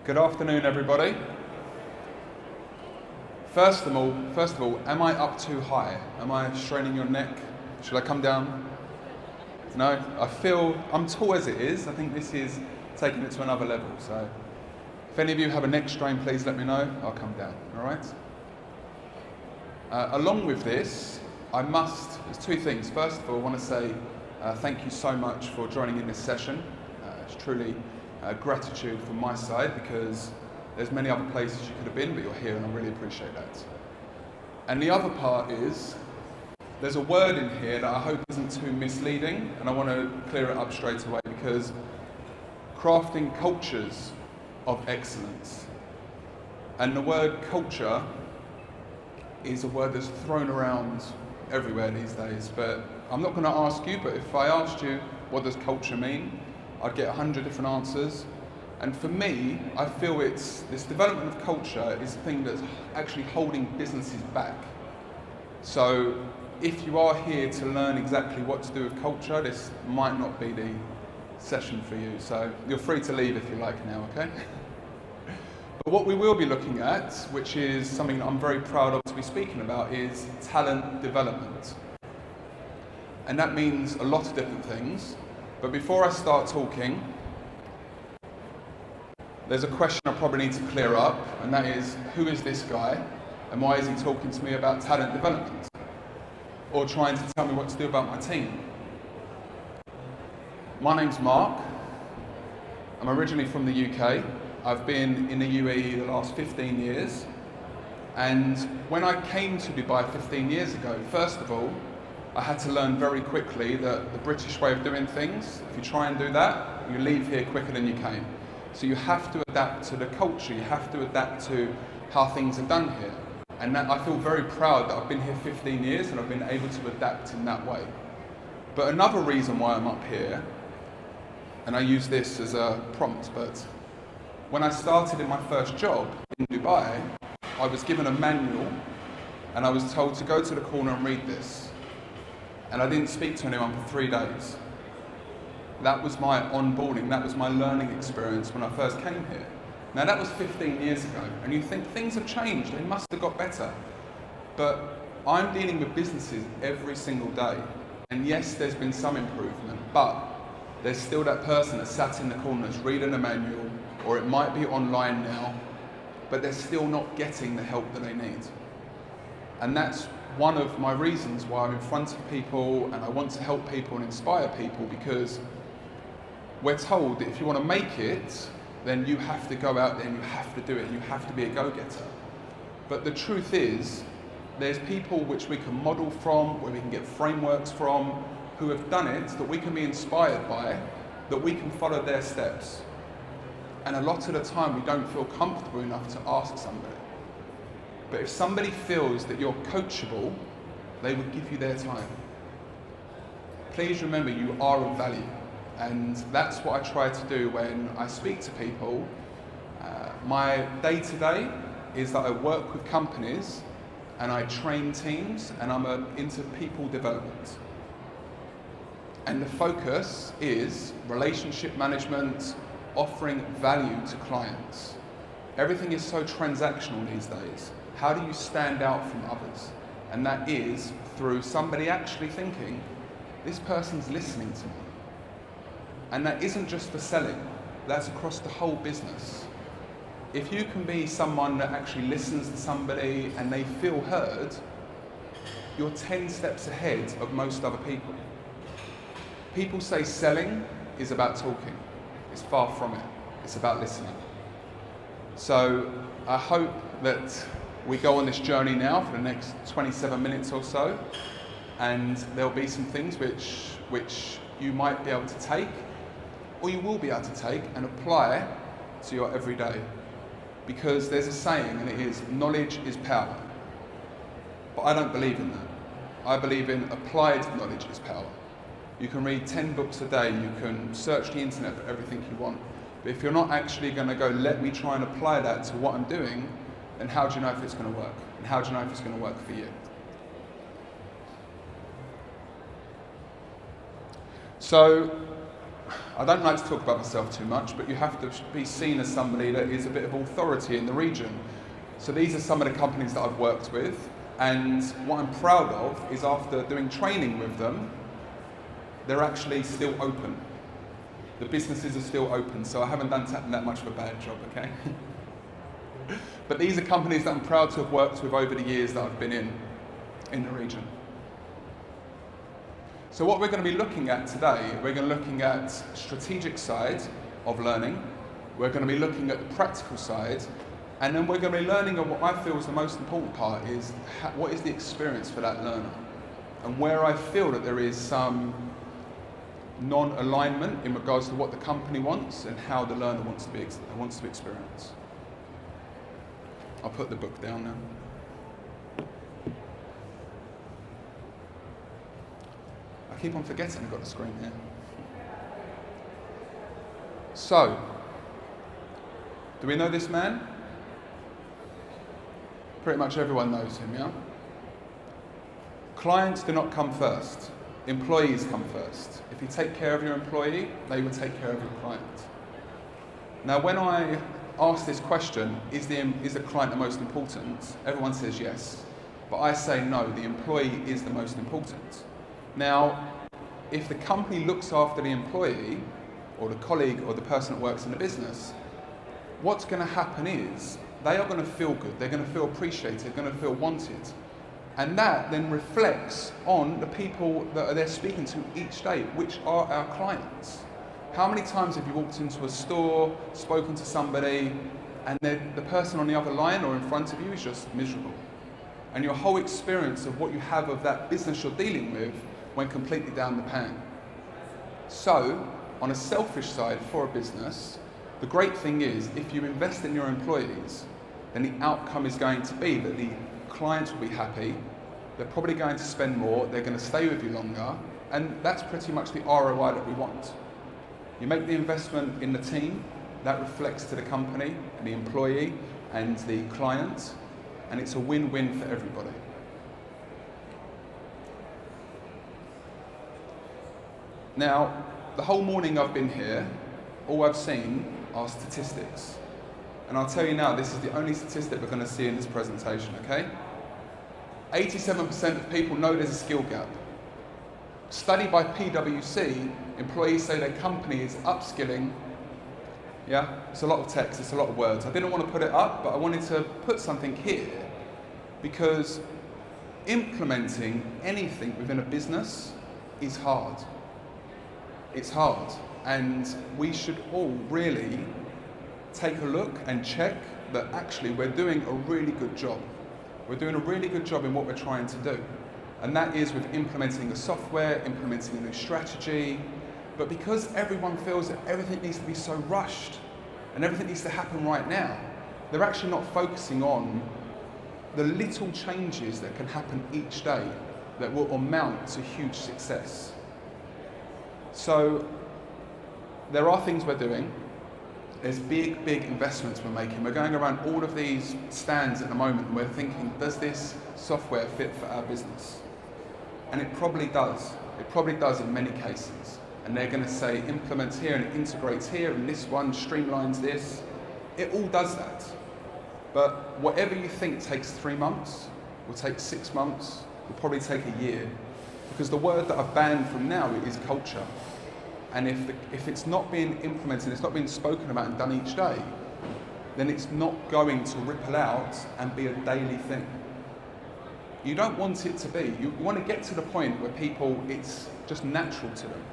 Good afternoon, everybody. First of all, am I up too high? Am I straining your neck? Should I come down? No, I feel I'm tall as it is. I think this is taking it to another level. So if any of you have a neck strain, please let me know. I'll come down, all right? Along with this, there's two things. First of all, I want to say thank you so much for joining in this session. It's truly gratitude from my side, because there's many other places you could have been, but you're here and I really appreciate that. And the other part is, there's a word in here that I hope isn't too misleading, and I want to clear it up straight away, because crafting cultures of excellence. And the word culture is a word that's thrown around everywhere these days, but I'm not going to ask you, but if I asked you what does culture mean, I'd get 100 different answers. And for me, I feel this development of culture is the thing that's actually holding businesses back. So if you are here to learn exactly what to do with culture, this might not be the session for you. So you're free to leave if you like now, okay? But what we will be looking at, which is something that I'm very proud of to be speaking about, is talent development. And that means a lot of different things. But before I start talking, there's a question I probably need to clear up, and that is, who is this guy and why is he talking to me about talent development? Or trying to tell me what to do about my team? My name's Mark. I'm originally from the UK. I've been in the UAE the last 15 years. And when I came to Dubai 15 years ago, first of all, I had to learn very quickly that the British way of doing things, if you try and do that, you leave here quicker than you came. So you have to adapt to the culture, you have to adapt to how things are done here. And that, I feel very proud that I've been here 15 years and I've been able to adapt in that way. But another reason why I'm up here, and I use this as a prompt, but when I started in my first job in Dubai, I was given a manual and I was told to go to the corner and read this. And I didn't speak to anyone for 3 days. That was my onboarding, that was my learning experience when I first came here. Now that was 15 years ago, and you think things have changed, they must have got better. But I'm dealing with businesses every single day. And yes, there's been some improvement, but there's still that person that sat in the corner that's reading a manual, or it might be online now, but they're still not getting the help that they need. And that's one of my reasons why I'm in front of people and I want to help people and inspire people, because we're told that if you want to make it, then you have to go out there and you have to do it, you have to be a go-getter. But the truth is, there's people which we can model from, where we can get frameworks from, who have done it, that we can be inspired by, that we can follow their steps. And a lot of the time we don't feel comfortable enough to ask somebody. But if somebody feels that you're coachable, they would give you their time. Please remember, you are of value. And that's what I try to do when I speak to people. My day-to-day is that I work with companies and I train teams, and I'm into people development. And the focus is relationship management, offering value to clients. Everything is so transactional these days. How do you stand out from others? And that is through somebody actually thinking, this person's listening to me. And that isn't just for selling, that's across the whole business. If you can be someone that actually listens to somebody and they feel heard, you're 10 steps ahead of most other people. People say selling is about talking. It's far from it. It's about listening. So I hope that we go on this journey now for the next 27 minutes or so, and there'll be some things which you might be able to take, or you will be able to take and apply to your everyday. Because there's a saying, and it is, knowledge is power. But I don't believe in that. I believe in applied knowledge is power. You can read 10 books a day, you can search the internet for everything you want, but if you're not actually going to go, let me try and apply that to what I'm doing, then how do you know if it's going to work? And how do you know if it's going to work for you? So I don't like to talk about myself too much, but you have to be seen as somebody that is a bit of authority in the region. So these are some of the companies that I've worked with, and what I'm proud of is after doing training with them, they're actually still open. The businesses are still open, so I haven't done that much of a bad job, okay? But these are companies that I'm proud to have worked with over the years that I've been in the region. So what we're going to be looking at today, we're going to be looking at strategic side of learning, we're going to be looking at the practical side, and then we're going to be learning on what I feel is the most important part is what is the experience for that learner, and where I feel that there is some non-alignment in regards to what the company wants and how the learner wants to experience. I'll put the book down now. I keep on forgetting I've got the screen here. So, do we know this man? Pretty much everyone knows him, yeah? Clients do not come first. Employees come first. If you take care of your employee, they will take care of your client. Now, when I ask this question, is the client the most important? Everyone says yes. But I say no, the employee is the most important. Now, if the company looks after the employee, or the colleague, or the person that works in the business, what's going to happen is they are going to feel good, they're going to feel appreciated, they're going to feel wanted. And that then reflects on the people that they're speaking to each day, which are our clients. How many times have you walked into a store, spoken to somebody, and the person on the other line or in front of you is just miserable? And your whole experience of what you have of that business you're dealing with went completely down the pan. So, on a selfish side for a business, the great thing is if you invest in your employees, then the outcome is going to be that the clients will be happy, they're probably going to spend more, they're going to stay with you longer, and that's pretty much the ROI that we want. You make the investment in the team, that reflects to the company and the employee and the client, and it's a win-win for everybody. Now, the whole morning I've been here, all I've seen are statistics. And I'll tell you now, this is the only statistic we're going to see in this presentation, okay? 87% of people know there's a skill gap. Study by PwC, employees say their company is upskilling. Yeah, it's a lot of text, it's a lot of words. I didn't want to put it up, but I wanted to put something here because implementing anything within a business is hard. It's hard, and we should all really take a look and check that actually we're doing a really good job. We're doing a really good job in what we're trying to do. And that is with implementing the software, implementing a new strategy. But because everyone feels that everything needs to be so rushed and everything needs to happen right now, they're actually not focusing on the little changes that can happen each day that will amount to huge success. So there are things we're doing. There's big investments we're making. We're going around all of these stands at the moment and we're thinking, does this software fit for our business? And it probably does. It probably does in many cases. And they're going to say implements here and it integrates here and this one streamlines this. It all does that. But whatever you think takes 3 months, will take 6 months, will probably take a year. Because the word that I've banned from now is culture. And if it's not being implemented, it's not being spoken about and done each day, then it's not going to ripple out and be a daily thing. You don't want it to be. You want to get to the point where people, it's just natural to them.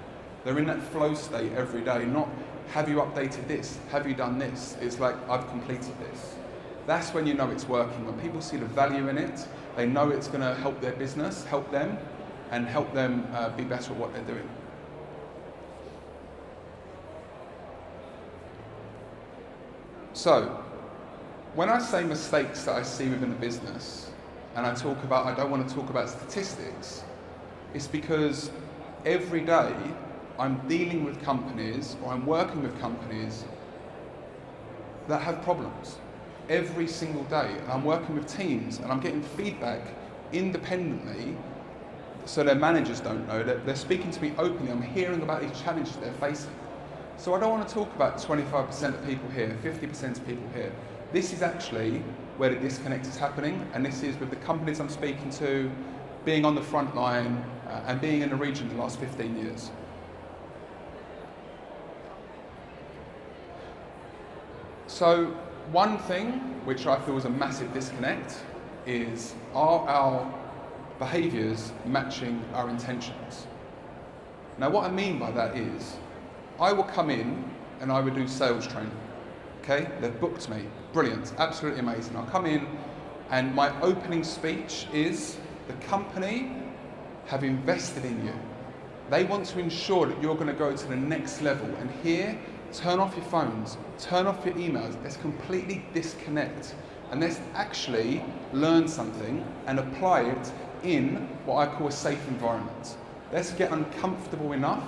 They're in that flow state every day, not have you updated this, have you done this? It's like, I've completed this. That's when you know it's working. When people see the value in it, they know it's going to help their business, help them, and help them be better at what they're doing. So, when I say mistakes that I see within the business, and I don't want to talk about statistics, it's because every day I'm dealing with companies, or I'm working with companies that have problems. Every single day, and I'm working with teams, and I'm getting feedback independently, so their managers don't know, that they're speaking to me openly, I'm hearing about these challenges they're facing. So I don't want to talk about 25% of people here, 50% of people here. This is actually where the disconnect is happening, and this is with the companies I'm speaking to, being on the front line, and being in the region the last 15 years. So one thing which I feel is a massive disconnect is, are our behaviours matching our intentions? Now what I mean by that is, I will come in and I would do sales training. Okay, they've booked me, brilliant, absolutely amazing. I'll come in and my opening speech is, the company have invested in you. They want to ensure that you're going to go to the next level, and here, turn off your phones, turn off your emails. Let's completely disconnect, and let's actually learn something and apply it in what I call a safe environment. Let's get uncomfortable enough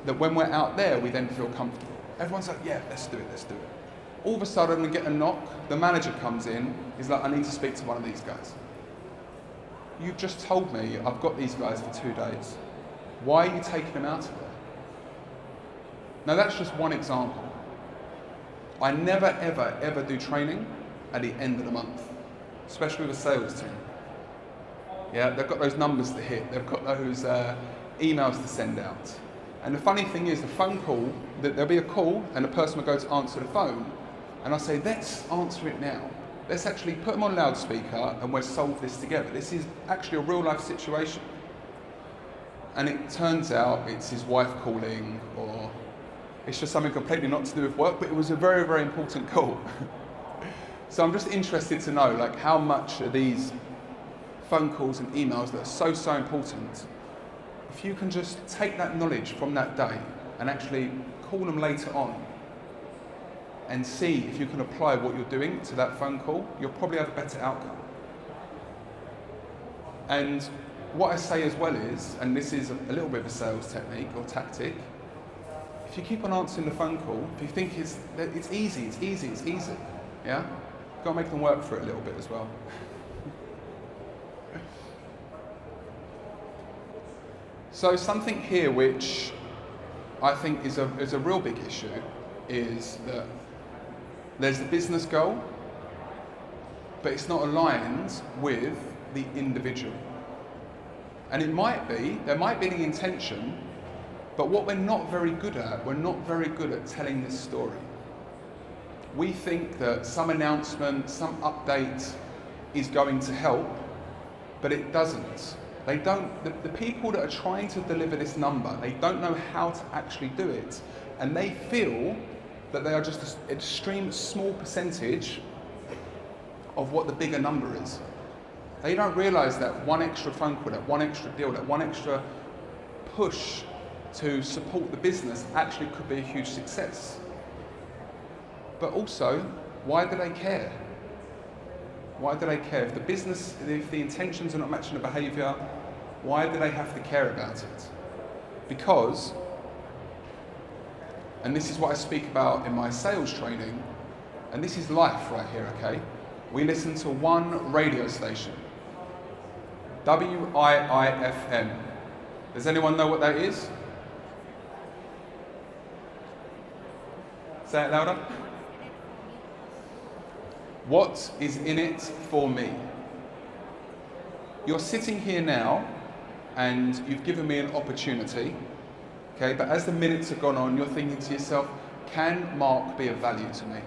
that when we're out there, we then feel comfortable. Everyone's like, yeah, let's do it, let's do it. All of a sudden, we get a knock, the manager comes in, he's like, I need to speak to one of these guys. You've just told me I've got these guys for 2 days. Why are you taking them out of there? Now that's just one example. I never, ever, ever do training at the end of the month, especially with a sales team. Yeah, they've got those numbers to hit, they've got those emails to send out. And the funny thing is, the phone call, there'll be a call and the person will go to answer the phone, and I'll say, let's answer it now. Let's actually put them on loudspeaker and we'll solve this together. This is actually a real life situation. And it turns out it's his wife calling, or it's just something completely not to do with work, but it was a very, very important call. So I'm just interested to know, like, how much are these phone calls and emails that are so important, if you can just take that knowledge from that day and actually call them later on and see if you can apply what you're doing to that phone call, you'll probably have a better outcome. And what I say as well is, and this is a little bit of a sales technique or tactic, if you keep on answering the phone call, if you think it's easy, yeah? You've got to make them work for it a little bit as well. So something here which I think is a real big issue is that there's the business goal, but it's not aligned with the individual. And there might be the intention, but what we're not very good at telling this story. We think that some announcement, some update is going to help, but it doesn't. They don't, the people that are trying to deliver this number, they don't know how to actually do it, and they feel that they are just an extreme small percentage of what the bigger number is. They don't realise that one extra phone call, that one extra deal, that one extra push to support the business actually could be a huge success. But also, why do they care? Why do they care? If the intentions are not matching the behaviour, why do they have to care about it? Because, and this is what I speak about in my sales training, and this is life right here, okay? We listen to one radio station, WIIFM. Does anyone know what that is? Say it louder. What is in it for me? You're sitting here now and you've given me an opportunity, okay, but as the minutes have gone on, you're thinking to yourself, can Mark be of value to me?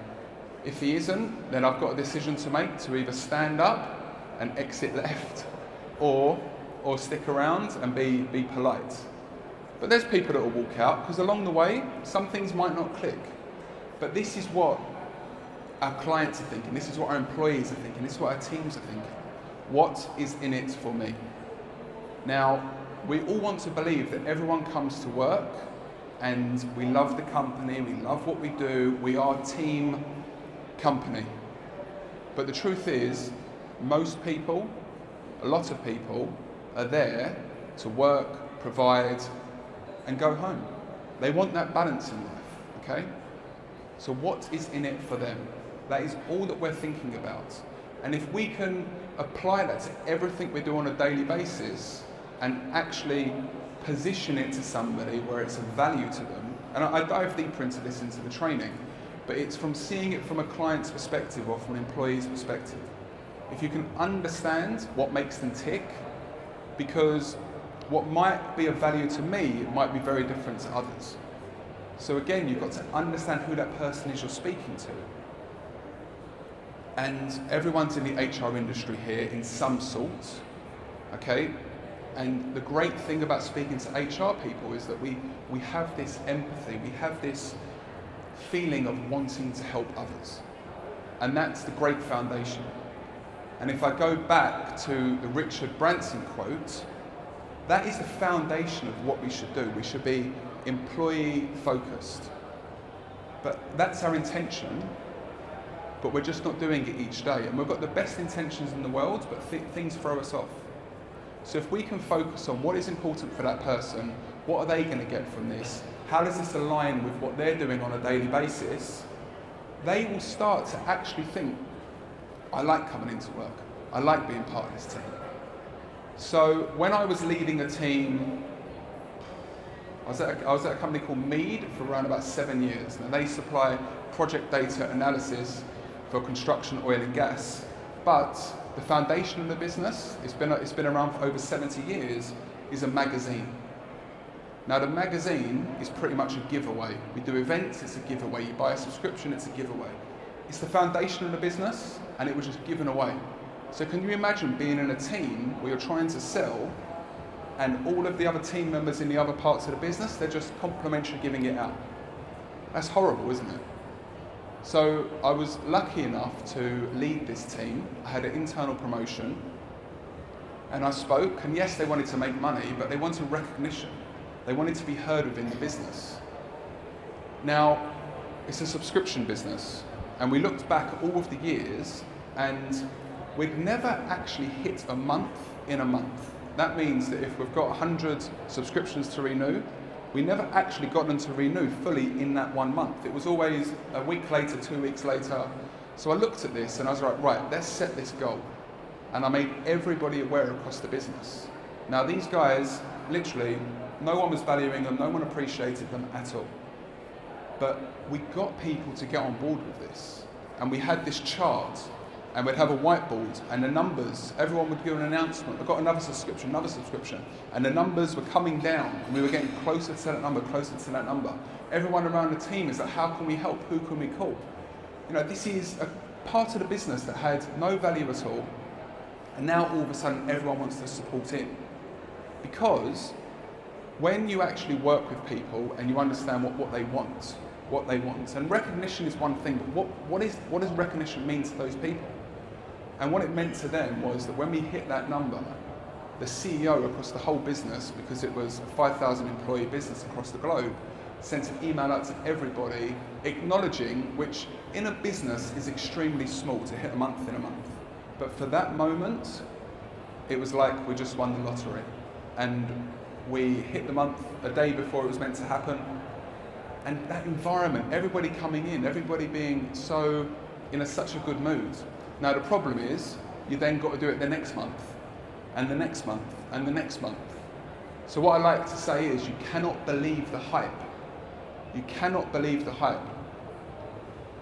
If he isn't, then I've got a decision to make, to either stand up and exit left or stick around and be polite. But there's people that will walk out because along the way, some things might not click. But this is what our clients are thinking, this is what our employees are thinking, this is what our teams are thinking. What is in it for me? Now, we all want to believe that everyone comes to work and we love the company, we love what we do, we are a team company. But the truth is, most people, a lot of people, are there to work, provide, and go home. They want that balance in life, okay? So what is in it for them? That is all that we're thinking about. And if we can apply that to everything we do on a daily basis and actually position it to somebody where it's of value to them, and I dive deeper into this into the training, but it's from seeing it from a client's perspective or from an employee's perspective. If you can understand what makes them tick, because what might be of value to me might be very different to others. So again, you've got to understand who that person is you're speaking to. And everyone's in the HR industry here in some sort, okay? And the great thing about speaking to HR people is that we have this empathy, we have this feeling of wanting to help others. And that's the great foundation. And if I go back to the Richard Branson quote, that is the foundation of what we should do. We should be employee focused. But that's our intention, but we're just not doing it each day. And we've got the best intentions in the world, but things throw us off. So if we can focus on what is important for that person, what are they going to get from this, how does this align with what they're doing on a daily basis, they will start to actually think, I like coming into work. I like being part of this team. So when I was leading a team, I was at a company called Mead for around about 7 years. Now they supply project data analysis for construction, oil and gas. But the foundation of the business, it's been around for over 70 years, is a magazine. Now the magazine is pretty much a giveaway. We do events, it's a giveaway. You buy a subscription, it's a giveaway. It's the foundation of the business, and it was just given away. So can you imagine being in a team where you're trying to sell, and all of the other team members in the other parts of the business, they're just complimentary giving it out? That's horrible, isn't it? So I was lucky enough to lead this team. I had an internal promotion, and I spoke, and yes, they wanted to make money, but they wanted recognition. They wanted to be heard within the business. Now, it's a subscription business, and we looked back at all of the years, and we'd never actually hit a month in a month. That means that if we've got 100 subscriptions to renew, we never actually got them to renew fully in that 1 month. It was always a week later, 2 weeks later. So I looked at this and I was like, right, let's set this goal. And I made everybody aware across the business. Now these guys, literally, no one was valuing them, no one appreciated them at all. But we got people to get on board with this. And we had this chart, and we'd have a whiteboard, and the numbers, everyone would give an announcement, I got another subscription, and the numbers were coming down, and we were getting closer to that number, closer to that number. Everyone around the team is like, how can we help, who can we call? You know, this is a part of the business that had no value at all, and now all of a sudden everyone wants to support it. Because when you actually work with people and you understand what they want, and recognition is one thing, but what does recognition mean to those people? And what it meant to them was that when we hit that number, the CEO across the whole business, because it was a 5,000 employee business across the globe, sent an email out to everybody acknowledging, which in a business is extremely small to hit a month in a month. But for that moment, it was like we just won the lottery. And we hit the month a day before it was meant to happen. And that environment, everybody coming in, everybody being so in such a good mood. Now the problem is, you then got to do it the next month, and the next month, and the next month. So what I like to say is, you cannot believe the hype. You cannot believe the hype.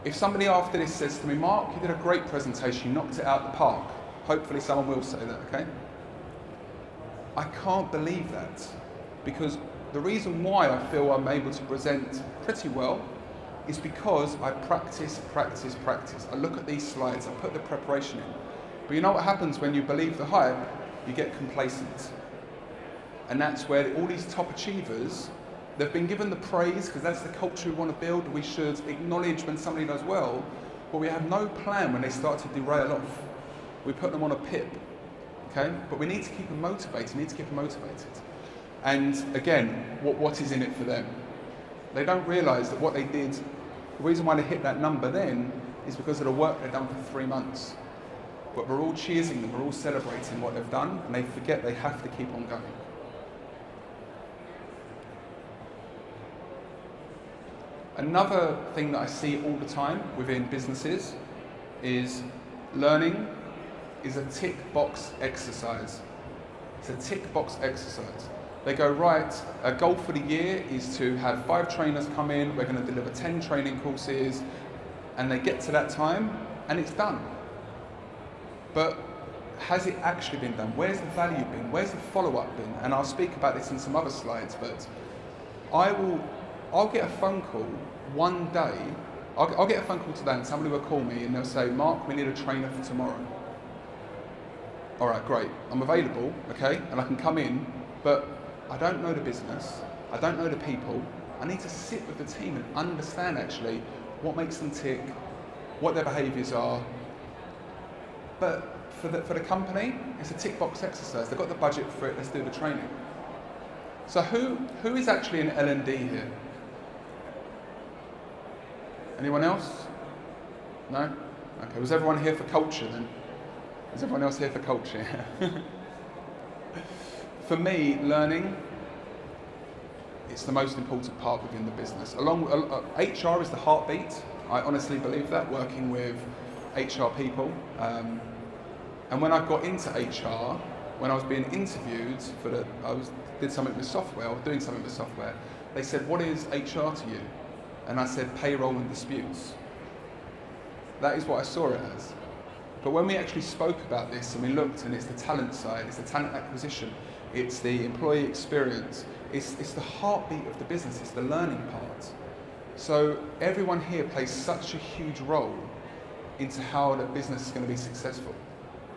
If somebody after this says to me, Mark, you did a great presentation, you knocked it out of the park. Hopefully someone will say that, okay? I can't believe that, because the reason why I feel I'm able to present pretty well is because I practice. I look at these slides, I put the preparation in. But you know what happens when you believe the hype? You get complacent. And that's where all these top achievers, they've been given the praise because that's the culture we want to build. We should acknowledge when somebody does well, but we have no plan when they start to derail off. We put them on a pip, okay? But we need to keep them motivated, And again, what is in it for them? They don't realise that what they did, the reason why they hit that number then is because of the work they've done for 3 months. But we're all cheersing them, we're all celebrating what they've done, and they forget they have to keep on going. Another thing that I see all the time within businesses is learning is a tick box exercise. It's a tick box exercise. They go, right, a goal for the year is to have 5 trainers come in, we're going to deliver 10 training courses, and they get to that time, and it's done. But has it actually been done? Where's the value been? Where's the follow-up been? And I'll speak about this in some other slides, but I'll get a phone call one day, I'll get a phone call today and somebody will call me and they'll say, Mark, we need a trainer for tomorrow. All right, great, I'm available, okay, and I can come in, but I don't know the business, I don't know the people. I need to sit with the team and understand actually what makes them tick, what their behaviours are. But for the company, it's a tick box exercise. They've got the budget for it, let's do the training. So who is actually an L&D here? Anyone else? No? Okay, was everyone here for culture then? Is everyone else here for culture? For me, learning, it's the most important part within the business. HR is the heartbeat. I honestly believe that, working with HR people. And when I got into HR, when I was being interviewed did something with software, or doing something with software, they said, what is HR to you? And I said, payroll and disputes. That is what I saw it as. But when we actually spoke about this and we looked, and it's the talent side, it's the talent acquisition, it's the employee experience, it's the heartbeat of the business, it's the learning part. So everyone here plays such a huge role into how the business is going to be successful.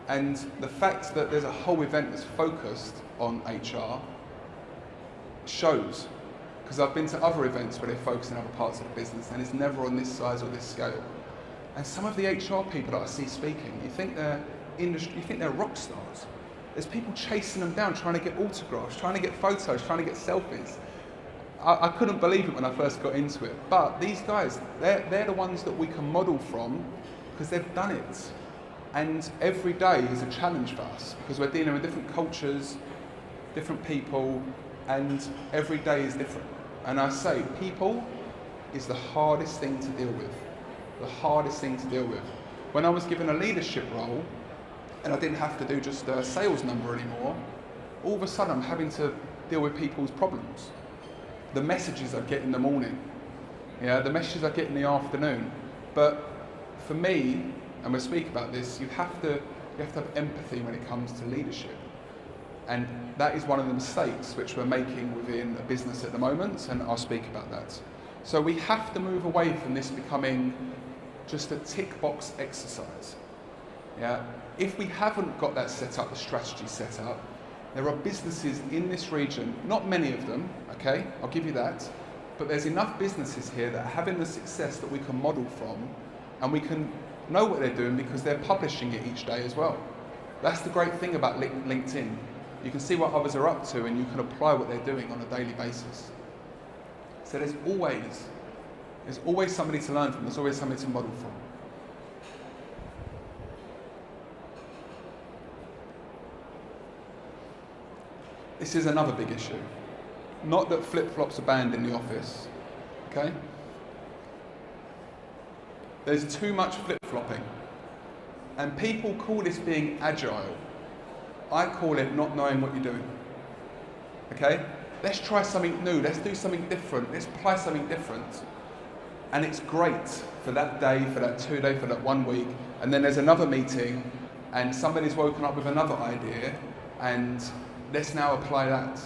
And the fact that there's a whole event that's focused on HR shows, because I've been to other events where they focus on other parts of the business and it's never on this size or this scale. And some of the HR people that I see speaking, you think they're rock stars. There's people chasing them down, trying to get autographs, trying to get photos, trying to get selfies. I couldn't believe it when I first got into it. But these guys, they're the ones that we can model from because they've done it. And every day is a challenge for us because we're dealing with different cultures, different people, and every day is different. And I say, people is the hardest thing to deal with. The hardest thing to deal with. When I was given a leadership role, and I didn't have to do just a sales number anymore, all of a sudden I'm having to deal with people's problems. The messages I get in the morning, the messages I get in the afternoon. But for me, and we'll speak about this, you have to have empathy when it comes to leadership. And that is one of the mistakes which we're making within a business at the moment, and I'll speak about that. So we have to move away from this becoming just a tick box exercise. If we haven't got that set up, the strategy set up, there are businesses in this region, not many of them, okay, I'll give you that, but there's enough businesses here that are having the success that we can model from, and we can know what they're doing because they're publishing it each day as well. That's the great thing about LinkedIn. You can see what others are up to and you can apply what they're doing on a daily basis. So there's always somebody to learn from, there's always somebody to model from. This is another big issue. Not that flip-flops are banned in the office, okay? There's too much flip-flopping. And people call this being agile. I call it not knowing what you're doing, okay? Let's try something new, let's do something different, let's apply something different. And it's great for that day, for that 2 day, for that 1 week, and then there's another meeting and somebody's woken up with another idea and let's now apply that.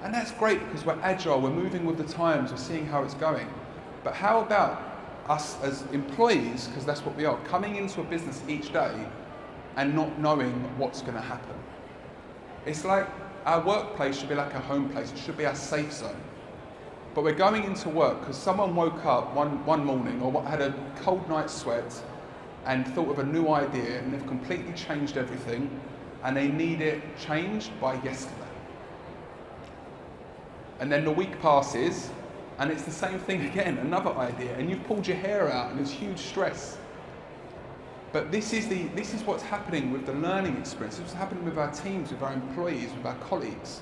And that's great because we're agile, we're moving with the times, we're seeing how it's going. But how about us as employees, because that's what we are, coming into a business each day and not knowing what's going to happen? It's like our workplace should be like our home place, it should be our safe zone. But we're going into work because someone woke up one morning or had a cold night's sweat and thought of a new idea and they've completely changed everything and they need it changed by yesterday. And then the week passes and it's the same thing again, another idea, and you've pulled your hair out and there's huge stress. But this is what's happening with the learning experience. This is what's happening with our teams, with our employees, with our colleagues.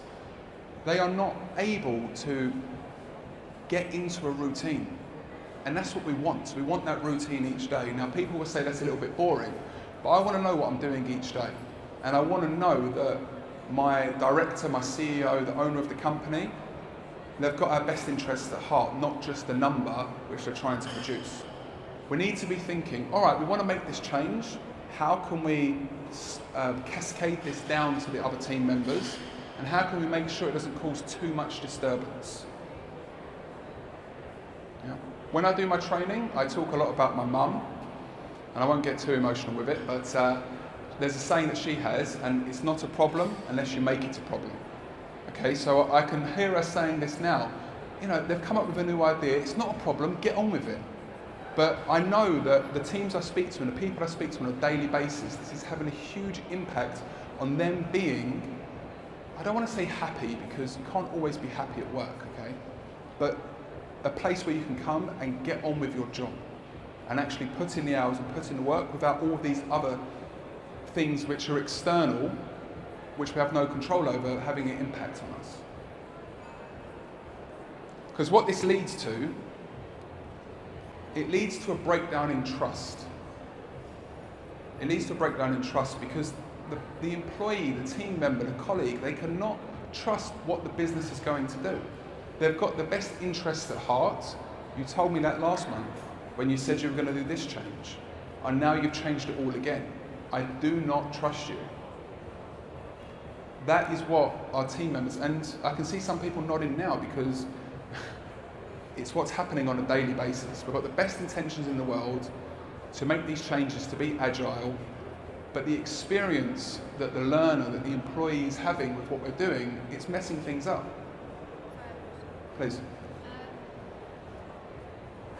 They are not able to get into a routine. And that's what we want. We want that routine each day. Now people will say that's a little bit boring, but I want to know what I'm doing each day. And I want to know that my director, my CEO, the owner of the company, they've got our best interests at heart, not just the number which they're trying to produce. We need to be thinking, all right, we want to make this change. How can we cascade this down to the other team members? And how can we make sure it doesn't cause too much disturbance? Yeah. When I do my training, I talk a lot about my mum, and I won't get too emotional with it, but there's a saying that she has, and it's not a problem unless you make it a problem. Okay, so I can hear her saying this now. You know, they've come up with a new idea, it's not a problem, get on with it. But I know that the teams I speak to and the people I speak to on a daily basis, this is having a huge impact on them being, I don't want to say happy, because you can't always be happy at work, okay? But a place where you can come and get on with your job and actually put in the hours and put in the work without all these other things which are external, which we have no control over, having an impact on us. Because what this leads to, it leads to a breakdown in trust. It leads to a breakdown in trust because the employee, the team member, the colleague, they cannot trust what the business is going to do. They've got the best interests at heart. You told me that last month when you said you were going to do this change, and now you've changed it all again. I do not trust you. That is what our team members, and I can see some people nodding now because it's what's happening on a daily basis. We've got the best intentions in the world to make these changes, to be agile, but the experience that the learner, that the employee is having with what we're doing, it's messing things up. Please.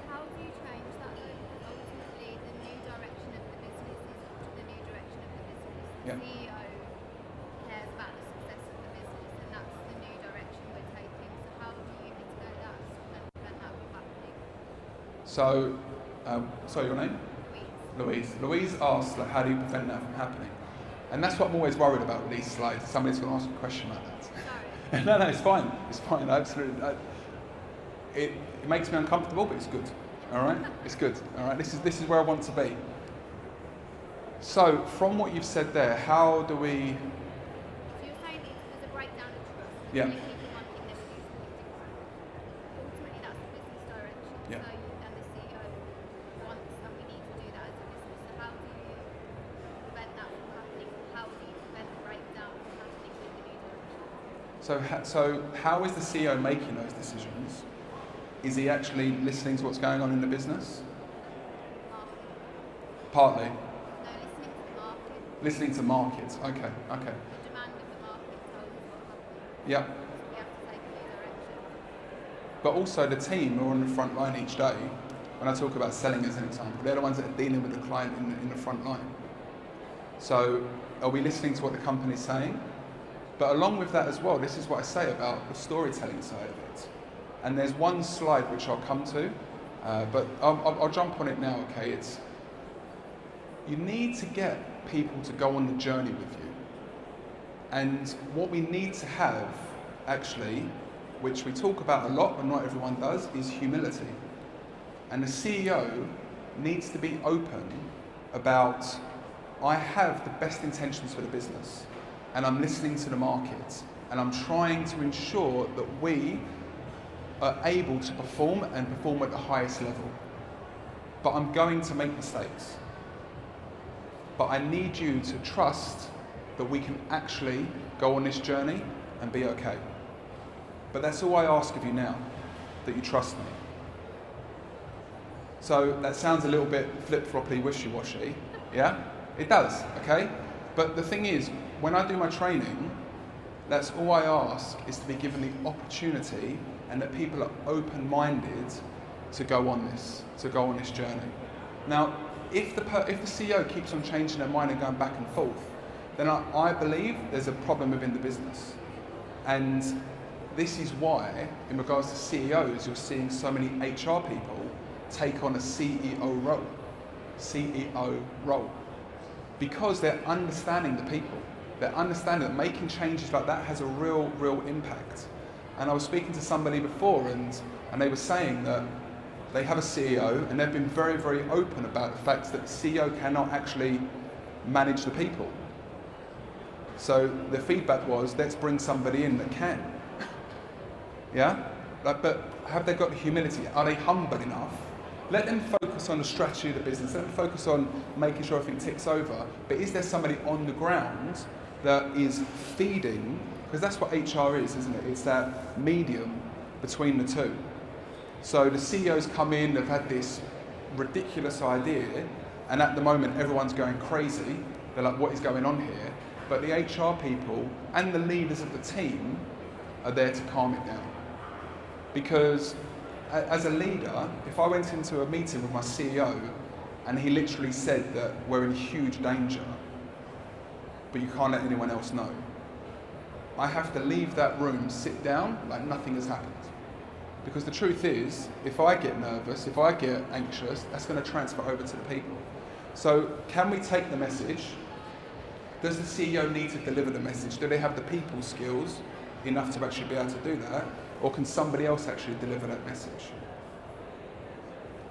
How do you change that though? Because ultimately the new direction of the business is up to the new direction of the business. The CEO cares about the success of the business, and that's the new direction we're taking. So how do you mitigate that and prevent that from happening? So your name? Louise asked, like, how do you prevent that from happening? And that's what I'm always worried about with these slides. Somebody's going to ask a question like that. Sorry. No, it's fine. It's fine. Absolutely. It makes me uncomfortable, but it's good. All right, it's good. All right, this is where I want to be. So, from what you've said there, how do we? So you're saying there's a breakdown of trust. Yeah. People want to do something different. Ultimately, that's the business direction. Yeah. So you and the CEO wants, and we need to do that as a business. So how do you prevent that from happening? How do you prevent the breakdown from happening with the new direction? So how is the CEO making those decisions? Is he actually listening to what's going on in the business? Market. Partly. No, listening to the market. Listening to markets. Okay. The demand of the market tells us what's happening. Yeah. We have to take a new direction. But also the team who are on the front line each day. When I talk about selling as an example, they're the ones that are dealing with the client in the front line. So are we listening to what the company's saying? But along with that as well, this is what I say about the storytelling side of it. And there's one slide which I'll come to, but I'll jump on it now, okay? You need to get people to go on the journey with you. And what we need to have, actually, which we talk about a lot, but not everyone does, is humility. And the CEO needs to be open about, I have the best intentions for the business, and I'm listening to the market, and I'm trying to ensure that we are able to perform and perform at the highest level. But I'm going to make mistakes. But I need you to trust that we can actually go on this journey and be okay. But that's all I ask of you now, that you trust me. So that sounds a little bit flip-floppy, wishy-washy, yeah? It does, okay? But the thing is, when I do my training, that's all I ask is to be given the opportunity and that people are open-minded to go on this journey. Now, if the CEO keeps on changing their mind and going back and forth, then I believe there's a problem within the business. And this is why, in regards to CEOs, you're seeing so many HR people take on a CEO role. Because they're understanding the people. They're understanding that making changes like that has a real impact. And I was speaking to somebody before and they were saying that they have a CEO and they've been very open about the fact that the CEO cannot actually manage the people. So the feedback was, let's bring somebody in that can. Yeah? But have they got the humility? Are they humble enough? Let them focus on the strategy of the business. Let them focus on making sure everything ticks over. But is there somebody on the ground that is feeding? Because that's what HR is, isn't it? It's that medium between the two. So the CEOs come in, they've had this ridiculous idea, and at the moment everyone's going crazy. They're like, what is going on here? But the HR people and the leaders of the team are there to calm it down. Because as a leader, if I went into a meeting with my CEO and he literally said that we're in huge danger, but you can't let anyone else know, I have to leave that room, sit down, like nothing has happened. Because the truth is, if I get nervous, if I get anxious, that's going to transfer over to the people. So can we take the message? Does the CEO need to deliver the message? Do they have the people skills enough to actually be able to do that? Or can somebody else actually deliver that message?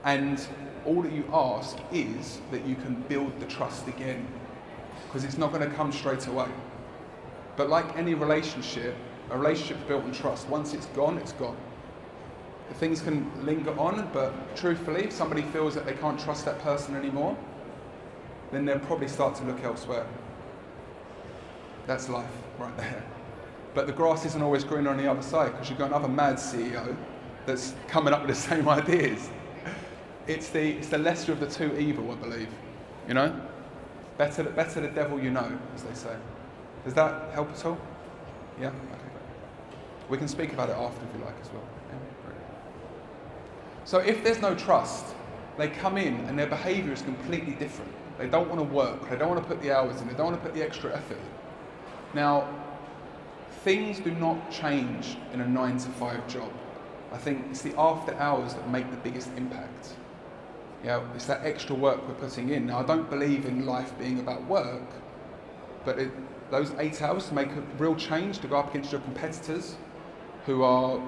And all that you ask is that you can build the trust again, because it's not going to come straight away. But like any relationship, a relationship built on trust, once it's gone, it's gone. Things can linger on, but truthfully, if somebody feels that they can't trust that person anymore, then they'll probably start to look elsewhere. That's life right there. But the grass isn't always greener on the other side, because you've got another mad CEO that's coming up with the same ideas. It's the lesser of the two evil, I believe. You know? Better the devil you know, as they say. Does that help at all? Yeah? Okay. We can speak about it after if you like as well. Yeah? Great. So if there's no trust, they come in and their behaviour is completely different. They don't want to work, they don't want to put the hours in, they don't want to put the extra effort in. Now, things do not change in a 9-to-5 job. I think it's the after hours that make the biggest impact. It's that extra work we're putting in. Now, I don't believe in life being about work, but those 8 hours to make a real change, to go up against your competitors who are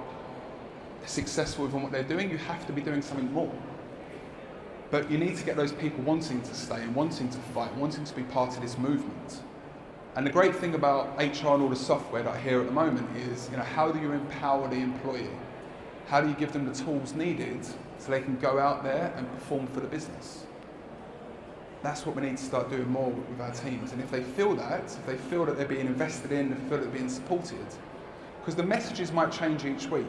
successful in what they're doing, you have to be doing something more. But you need to get those people wanting to stay and wanting to fight, wanting to be part of this movement. And the great thing about HR and all the software that I hear at the moment is, how do you empower the employee? How do you give them the tools needed so they can go out there and perform for the business? That's what we need to start doing more with our teams. And if they feel that they're being invested in, if they feel that they're being supported, because the messages might change each week,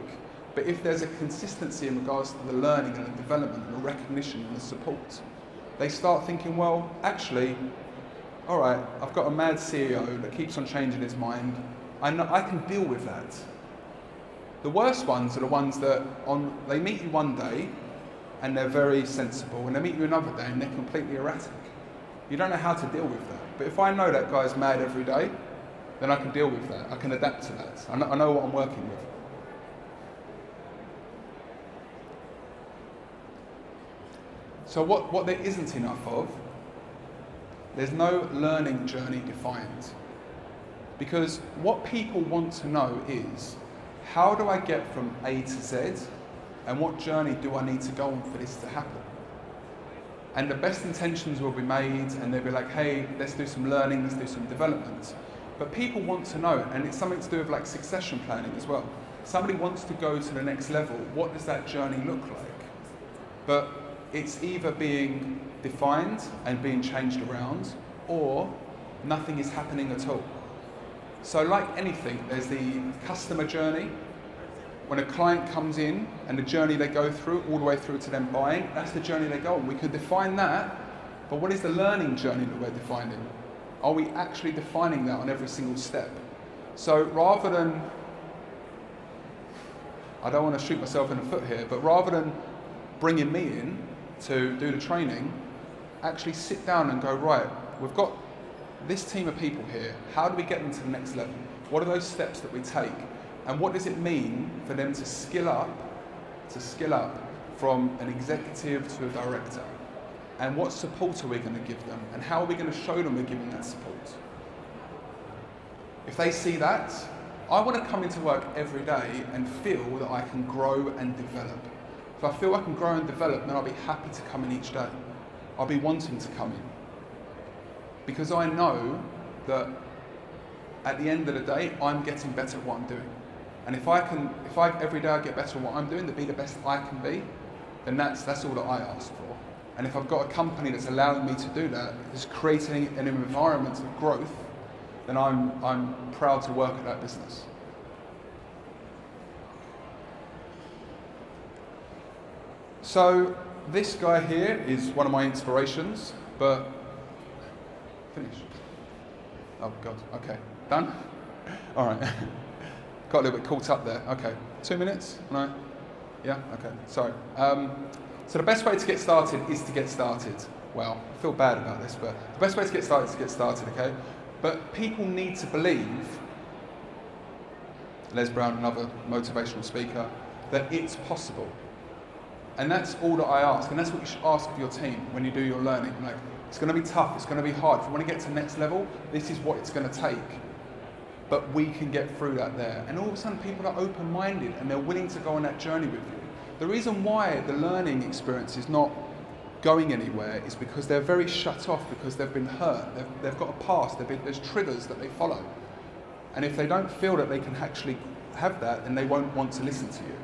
but if there's a consistency in regards to the learning and the development and the recognition and the support, they start thinking, well, actually, all right, I've got a mad CEO that keeps on changing his mind. I know I can deal with that. The worst ones are the ones that they meet you one day and they're very sensible, and they meet you another day and they're completely erratic. You don't know how to deal with that. But if I know that guy's mad every day, then I can deal with that. I can adapt to that. I know what I'm working with. So what there isn't enough of, there's no learning journey defined. Because what people want to know is, how do I get from A to Z, and what journey do I need to go on for this to happen? And the best intentions will be made, and they'll be like, hey, let's do some learning, let's do some development. But people want to know, and it's something to do with like succession planning as well. Somebody wants to go to the next level. What does that journey look like? But it's either being defined and being changed around, or nothing is happening at all. So like anything, there's the customer journey. When a client comes in and the journey they go through, all the way through to them buying, that's the journey they go on. We could define that, but what is the learning journey that we're defining? Are we actually defining that on every single step? So rather than, I don't want to shoot myself in the foot here, but rather than bringing me in to do the training, actually sit down and go, right, we've got this team of people here. How do we get them to the next level? What are those steps that we take? And what does it mean for them to skill up from an executive to a director? And what support are we going to give them? And how are we going to show them we're giving that support? If they see that, I want to come into work every day and feel that I can grow and develop. If I feel I can grow and develop, then I'll be happy to come in each day. I'll be wanting to come in. Because I know that at the end of the day, I'm getting better at what I'm doing. And if I every day I get better at what I'm doing, to be the best I can be, then that's all that I ask for. And if I've got a company that's allowing me to do that, is creating an environment of growth, then I'm proud to work at that business. So this guy here is one of my inspirations, but finish. Oh God, okay, done? All right, got a little bit caught up there. Okay, 2 minutes, no? Yeah, okay, sorry. So the best way to get started is to get started. Well, I feel bad about this, but the best way to get started is to get started, okay? But people need to believe, Les Brown, another motivational speaker, that it's possible. And that's all that I ask, and that's what you should ask of your team when you do your learning. Like, it's going to be tough, it's going to be hard. If you want to get to the next level, this is what it's going to take. But we can get through that there. And all of a sudden people are open-minded and they're willing to go on that journey with you. The reason why the learning experience is not going anywhere is because they're very shut off, because they've been hurt, they've got a past, there's triggers that they follow. And if they don't feel that they can actually have that, then they won't want to listen to you.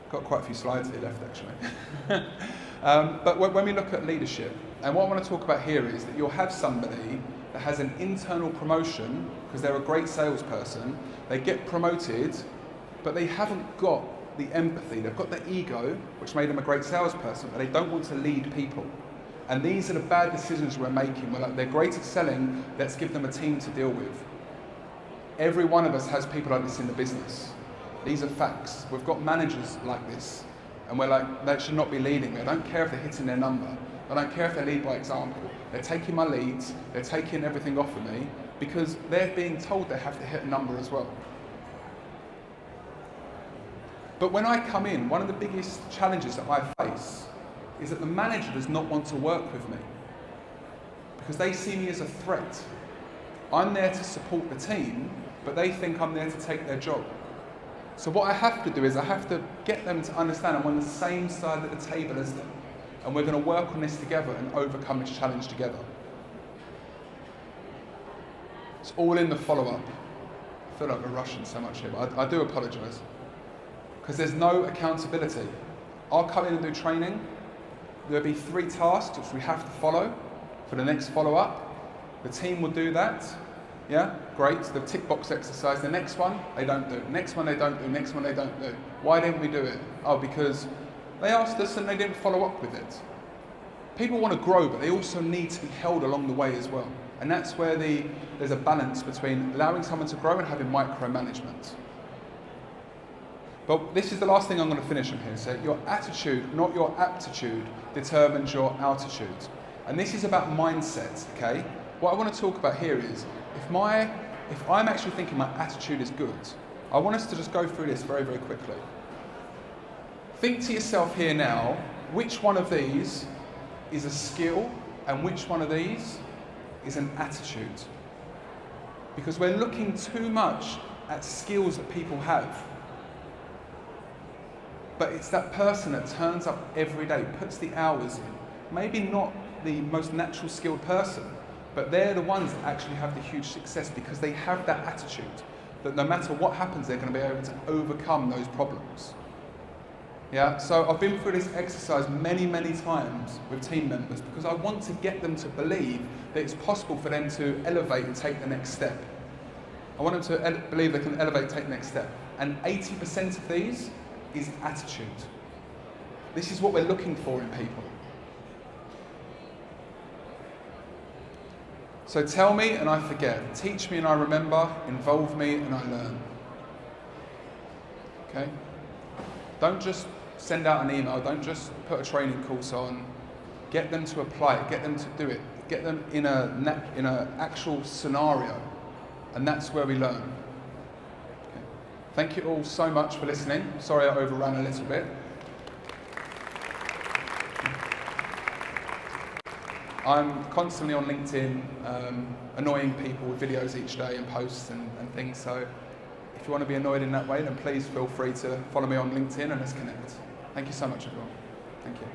Got quite a few slides here left actually. But when we look at leadership, and what I want to talk about here is that you'll have somebody that has an internal promotion because they're a great salesperson, they get promoted, but they haven't got the empathy, they've got the ego, which made them a great salesperson, but they don't want to lead people. And these are the bad decisions we're making. We're like, they're great at selling, let's give them a team to deal with. Every one of us has people like this in the business. These are facts. We've got managers like this, and we're like, they should not be leading me. I don't care if they're hitting their number. I don't care if they lead by example. They're taking my leads, they're taking everything off of me, because they're being told they have to hit a number as well. But when I come in, one of the biggest challenges that I face is that the manager does not want to work with me, because they see me as a threat. I'm there to support the team, but they think I'm there to take their job. So what I have to do is I have to get them to understand I'm on the same side of the table as them. And we're going to work on this together and overcome this challenge together. It's all in the follow-up. I feel like we're rushing so much here, but I do apologise. Because there's no accountability. I'll come in and do training. There'll be 3 tasks which we have to follow for the next follow-up. The team will do that. Yeah, great, the tick box exercise. The next one, they don't do. Next one, they don't do. Next one, they don't do. Why didn't we do it? Oh, because they asked us and they didn't follow up with it. People want to grow, but they also need to be held along the way as well. And that's where there's a balance between allowing someone to grow and having micromanagement. But this is the last thing I'm going to finish on here. So your attitude, not your aptitude, determines your altitude. And this is about mindset, okay? What I want to talk about here is, if I'm actually thinking my attitude is good, I want us to just go through this very, very quickly. Think to yourself here now, which one of these is a skill and which one of these is an attitude? Because we're looking too much at skills that people have. But it's that person that turns up every day, puts the hours in. Maybe not the most natural skilled person, but they're the ones that actually have the huge success because they have that attitude that no matter what happens, they're going to be able to overcome those problems. Yeah, so I've been through this exercise many, many times with team members because I want to get them to believe that it's possible for them to elevate and take the next step. I want them to believe they can elevate and take the next step. And 80% of these is attitude. This is what we're looking for in people. So tell me and I forget, teach me and I remember, involve me and I learn. Okay? Don't just send out an email, don't just put a training course on. Get them to apply it, get them to do it, get them in a actual scenario, and that's where we learn. Okay. Thank you all so much for listening. Sorry I overran a little bit. I'm constantly on LinkedIn, annoying people with videos each day and posts and things, so if you want to be annoyed in that way, then please feel free to follow me on LinkedIn and let's connect. Thank you so much, everyone. Thank you.